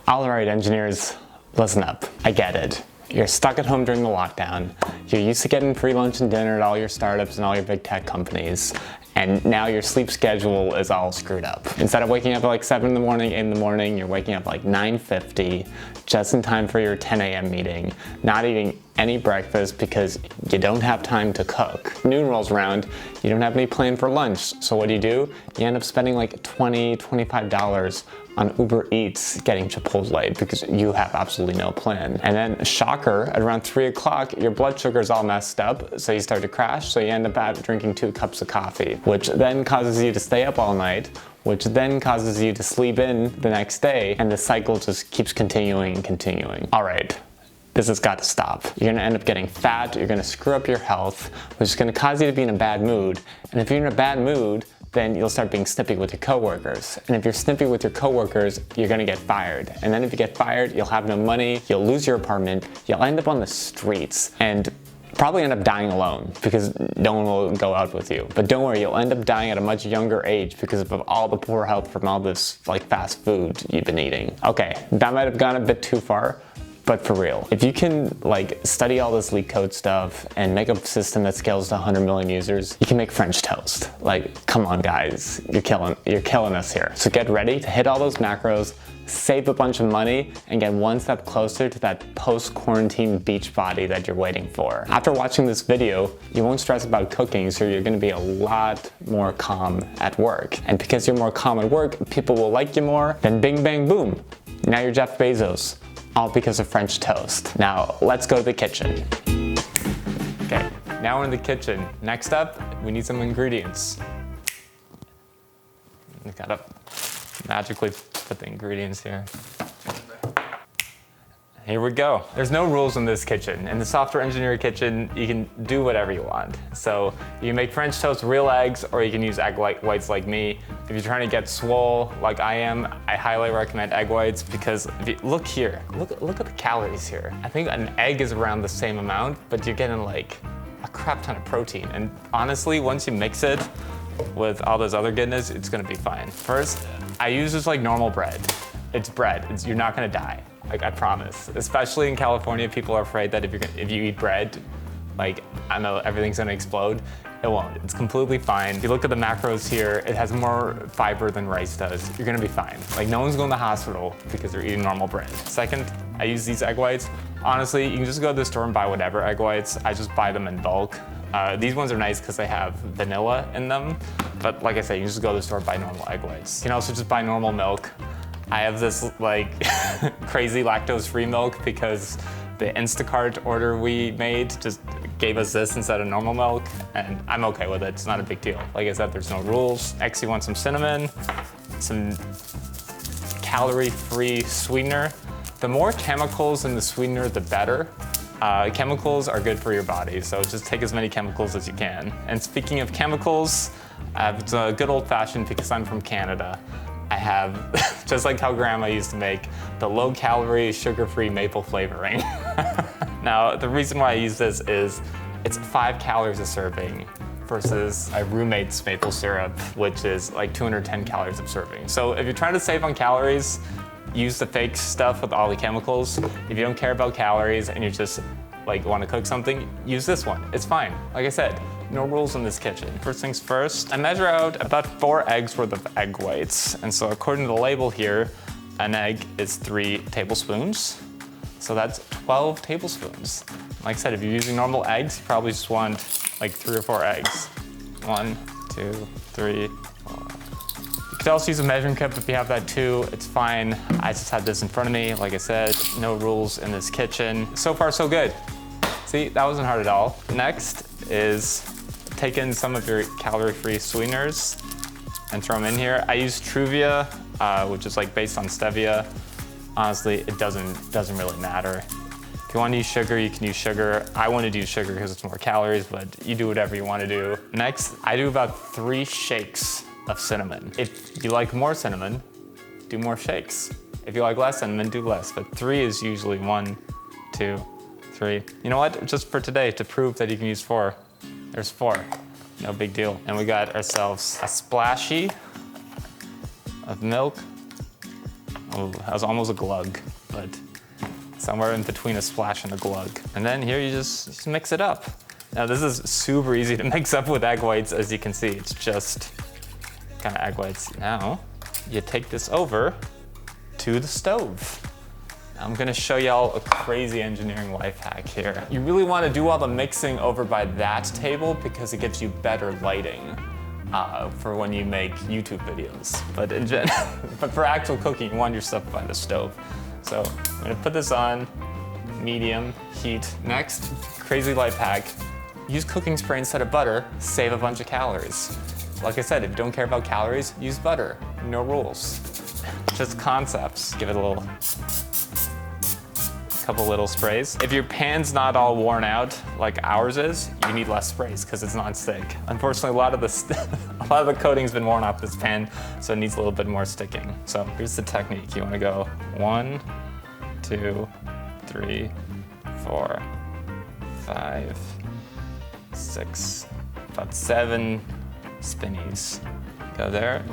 All right, engineers, listen up. I get it. You're stuck at home during the lockdown. You're used to getting free lunch and dinner at all your startups and all your big tech companies. And now your sleep schedule is all screwed up. Instead of waking up at like 7 in the morning, 8 in the morning, you're waking up like 9:50, just in time for your 10 a.m. meeting, not eating any breakfast because you don't have time to cook. Noon rolls around, you don't have any plan for lunch. So what do? You end up spending like $20, $25 on Uber Eats getting Chipotle because you have absolutely no plan. And then shocker, at around 3 o'clock, your blood sugar is all messed up, so you start to crash, so you end up drinking 2 cups of coffee, which then causes you to stay up all night, which then causes you to sleep in the next day, and the cycle just keeps continuing and continuing. All right. This has got to stop. You're gonna end up getting fat, you're gonna screw up your health, which is gonna cause you to be in a bad mood. And if you're in a bad mood, then you'll start being snippy with your coworkers. And if you're snippy with your coworkers, you're gonna get fired. And then if you get fired, you'll have no money, you'll lose your apartment, you'll end up on the streets, and probably end up dying alone because no one will go out with you. But don't worry, you'll end up dying at a much younger age because of all the poor health from all this like fast food you've been eating. Okay, that might have gone a bit too far, but for real, if you can like study all this leak code stuff and make a system that scales to 100 million users, you can make French toast. Like, come on guys, you're killing us here. So get ready to hit all those macros, save a bunch of money, and get one step closer to that post-quarantine beach body that you're waiting for. After watching this video, you won't stress about cooking, so you're gonna be a lot more calm at work. And because you're more calm at work, people will like you more, then bing bang boom, now you're Jeff Bezos. All because of French toast. Now, let's go to the kitchen. Okay, now we're in the kitchen. Next up, we need some ingredients. We gotta magically put the ingredients here. Here we go. There's no rules in this kitchen. In the software engineer kitchen, you can do whatever you want. So you can make French toast, real eggs, or you can use egg whites like me. If you're trying to get swole like I am, I highly recommend egg whites because if you look here, look at the calories here. I think an egg is around the same amount, but you're getting like a crap ton of protein. And honestly, once you mix it with all this other goodness, it's gonna be fine. First, I use just like normal bread. It's bread, you're not gonna die. Like, I promise. Especially in California, people are afraid that if you eat bread, like, I know everything's gonna explode. It won't, it's completely fine. If you look at the macros here, it has more fiber than rice does. You're gonna be fine. Like, no one's going to the hospital because they're eating normal bread. Second, I use these egg whites. Honestly, you can just go to the store and buy whatever egg whites. I just buy them in bulk. These ones are nice because they have vanilla in them. But like I said, you can just go to the store and buy normal egg whites. You can also just buy normal milk. I have this like crazy lactose-free milk because the Instacart order we made just gave us this instead of normal milk, and I'm okay with it. It's not a big deal. Like I said, there's no rules. Next, you want some cinnamon, some calorie-free sweetener. The more chemicals in the sweetener, the better. Chemicals are good for your body, so just take as many chemicals as you can. And speaking of chemicals, it's a good old-fashioned because I'm from Canada. I have, just like how grandma used to make, the low-calorie, sugar-free maple flavoring. Now, the reason why I use this is it's 5 calories a serving versus my roommate's maple syrup, which is like 210 calories a serving. So if you're trying to save on calories, use the fake stuff with all the chemicals. If you don't care about calories and you just like want to cook something, use this one. It's fine. Like I said, no rules in this kitchen. First things first, I measure out about 4 eggs worth of egg whites. And so according to the label here, an egg is 3 tablespoons. So that's 12 tablespoons. Like I said, if you're using normal eggs, you probably just want like 3 or 4 eggs. 1, 2, 3, 4. You could also use a measuring cup if you have that too. It's fine. I just had this in front of me. Like I said, no rules in this kitchen. So far, so good. See, that wasn't hard at all. Next is take in some of your calorie-free sweeteners and throw them in here. I use Truvia, which is like based on stevia. Honestly, it doesn't really matter. If you want to use sugar, you can use sugar. I wanted to use sugar because it's more calories, but you do whatever you want to do. Next, I do about 3 shakes of cinnamon. If you like more cinnamon, do more shakes. If you like less cinnamon, do less, but 3 is usually 1, 2, 3. You know what? Just for today, to prove that you can use 4, there's 4. No big deal. And we got ourselves a splashy of milk Oh, that was almost a glug, but somewhere in between a splash and a glug. And then here you just mix it up. Now this is super easy to mix up with egg whites, as you can see. It's just kind of egg whites. Now you take this over to the stove. I'm gonna show y'all a crazy engineering life hack here. You really wanna do all the mixing over by that table because it gives you better lighting for when you make YouTube videos. But for actual cooking, you want your stuff by the stove. So I'm gonna put this on medium heat. Next, crazy life hack. Use cooking spray instead of butter, save a bunch of calories. Like I said, if you don't care about calories, use butter. No rules. Just concepts. Give it a couple little sprays. If your pan's not all worn out like ours is, you need less sprays because it's non-stick. Unfortunately, a lot of the coating's been worn off this pan, so it needs a little bit more sticking. So here's the technique. You want to go 1, 2, 3, 4, 5, 6, about 7 spinnies. Go there,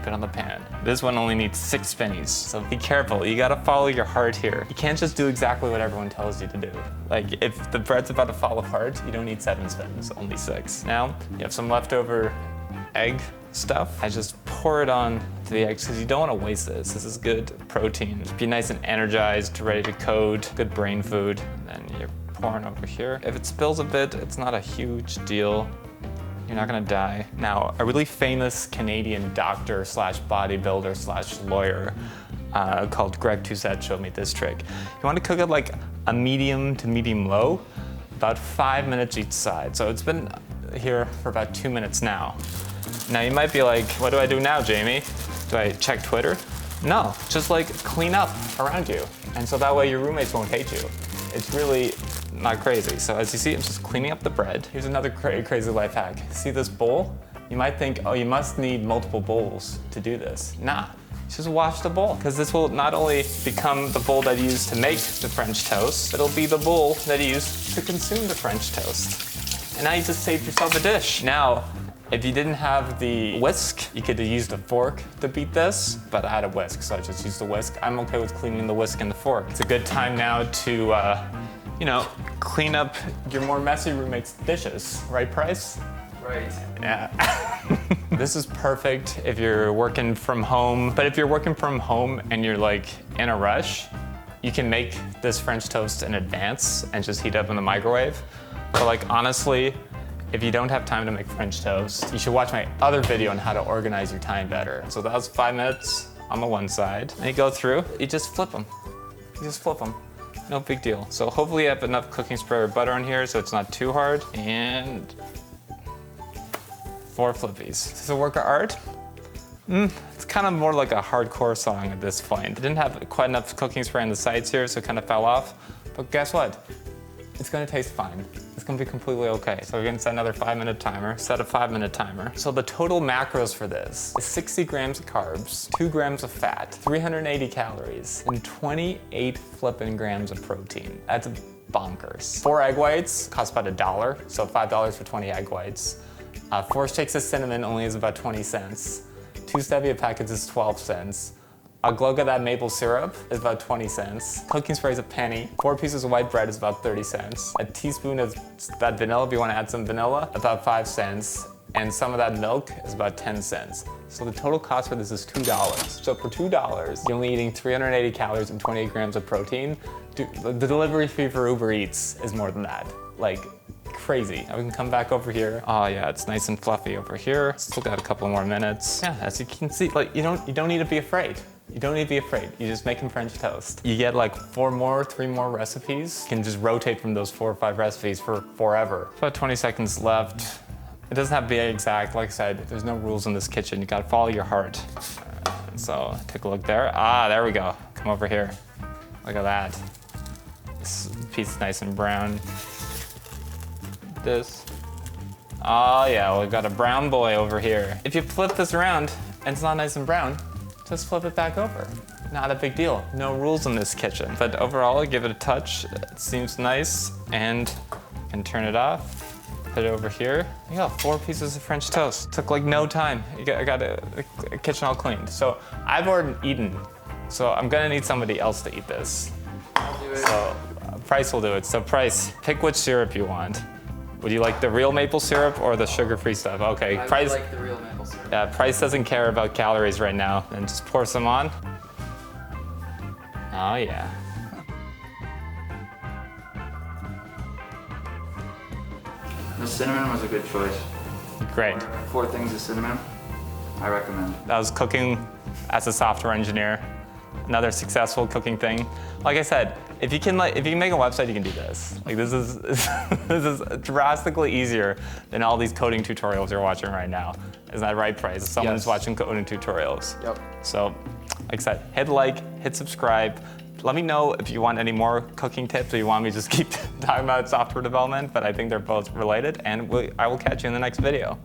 put on the pan. This one only needs 6 spinnies, so be careful. You gotta follow your heart here. You can't just do exactly what everyone tells you to do. Like, if the bread's about to fall apart, you don't need 7 spins, only 6. Now, you have some leftover egg stuff. I just pour it on to the eggs because you don't want to waste this. This is good protein. Be nice and energized, ready to code, good brain food. And then you're pouring over here. If it spills a bit, it's not a huge deal. You're not gonna die. Now, a really famous Canadian doctor slash bodybuilder slash lawyer called Greg Doucette showed me this trick. You wanna cook it like a medium to medium low, about 5 minutes each side. So it's been here for about 2 minutes now. Now you might be like, what do I do now, Jamie? Do I check Twitter? No, just like clean up around you. And so that way your roommates won't hate you. It's really not crazy. So as you see, I'm just cleaning up the bread. Here's another crazy life hack. See this bowl? You might think, oh, you must need multiple bowls to do this. Nah, just wash the bowl. Because this will not only become the bowl that you use to make the French toast, it'll be the bowl that you use to consume the French toast. And now you just saved yourself a dish. Now, if you didn't have the whisk, you could have used a fork to beat this, but I had a whisk, so I just used the whisk. I'm okay with cleaning the whisk and the fork. It's a good time now to, clean up your more messy roommate's dishes. Right, Price? Right. Yeah. This is perfect if you're working from home, but if you're working from home and you're like in a rush, you can make this French toast in advance and just heat up in the microwave. But like honestly, if you don't have time to make French toast, you should watch my other video on how to organize your time better. So that was 5 minutes on the one side. And you go through, you just flip them. You just flip them. No big deal. So hopefully you have enough cooking spray or butter in here so it's not too hard. And 4 flippies. Is this a work of art? It's kind of more like a hardcore song at this point. It didn't have quite enough cooking spray on the sides here, so it kind of fell off. But guess what? It's gonna taste fine. It's gonna be completely okay. So we're gonna set another 5-minute timer, set a 5-minute timer. So the total macros for this is 60 grams of carbs, 2 grams of fat, 380 calories, and 28 flippin' grams of protein. That's bonkers. 4 egg whites cost about $1, so $5 for 20 egg whites. 4 sticks of cinnamon only is about 20 cents. 2 stevia packets is 12 cents. A glug of that maple syrup is about 20 cents. Cooking spray is a penny. 4 pieces of white bread is about 30 cents. A teaspoon of that vanilla, if you want to add some vanilla, about 5 cents. And some of that milk is about 10 cents. So the total cost for this is $2. So for $2, you're only eating 380 calories and 28 grams of protein. The delivery fee for Uber Eats is more than that. Like, crazy. Now we can come back over here. Oh yeah, it's nice and fluffy over here. Still got a couple more minutes. Yeah, as you can see, like you don't need to be afraid. You don't need to be afraid. You just make them French toast. You get like 3 more recipes. You can just rotate from those 4 or 5 recipes for forever. About 20 seconds left. It doesn't have to be exact. Like I said, there's no rules in this kitchen. You gotta follow your heart. So take a look there. Ah, there we go. Come over here. Look at that. This piece is nice and brown. This. Oh yeah, we got a brown boy over here. If you flip this around and it's not nice and brown, just flip it back over. Not a big deal. No rules in this kitchen. But overall, give it a touch. It seems nice. And you can turn it off. Put it over here. You got 4 pieces of French toast. Took like no time. I got a kitchen all cleaned. So I've already eaten So I'm gonna need somebody else to eat this. I'll do it. So Price will do it. So Price, pick which syrup you want. Would you like the real maple syrup or the sugar-free stuff? Okay, I Price. would like the real maple syrup. Yeah, Price doesn't care about calories right now. And just pour some on. Oh yeah. The cinnamon was a good choice. Great. 4 things of cinnamon, I recommend. I was cooking as a software engineer. Another successful cooking thing. Like I said, if you can make a website, you can do this. Like this is this is drastically easier than all these coding tutorials you're watching right now. Isn't that right, Price? Someone's Yes. watching coding tutorials. Yep. So, like I said, hit like, hit subscribe. Let me know if you want any more cooking tips or you want me to just keep talking about software development, but I think they're both related, and I will catch you in the next video.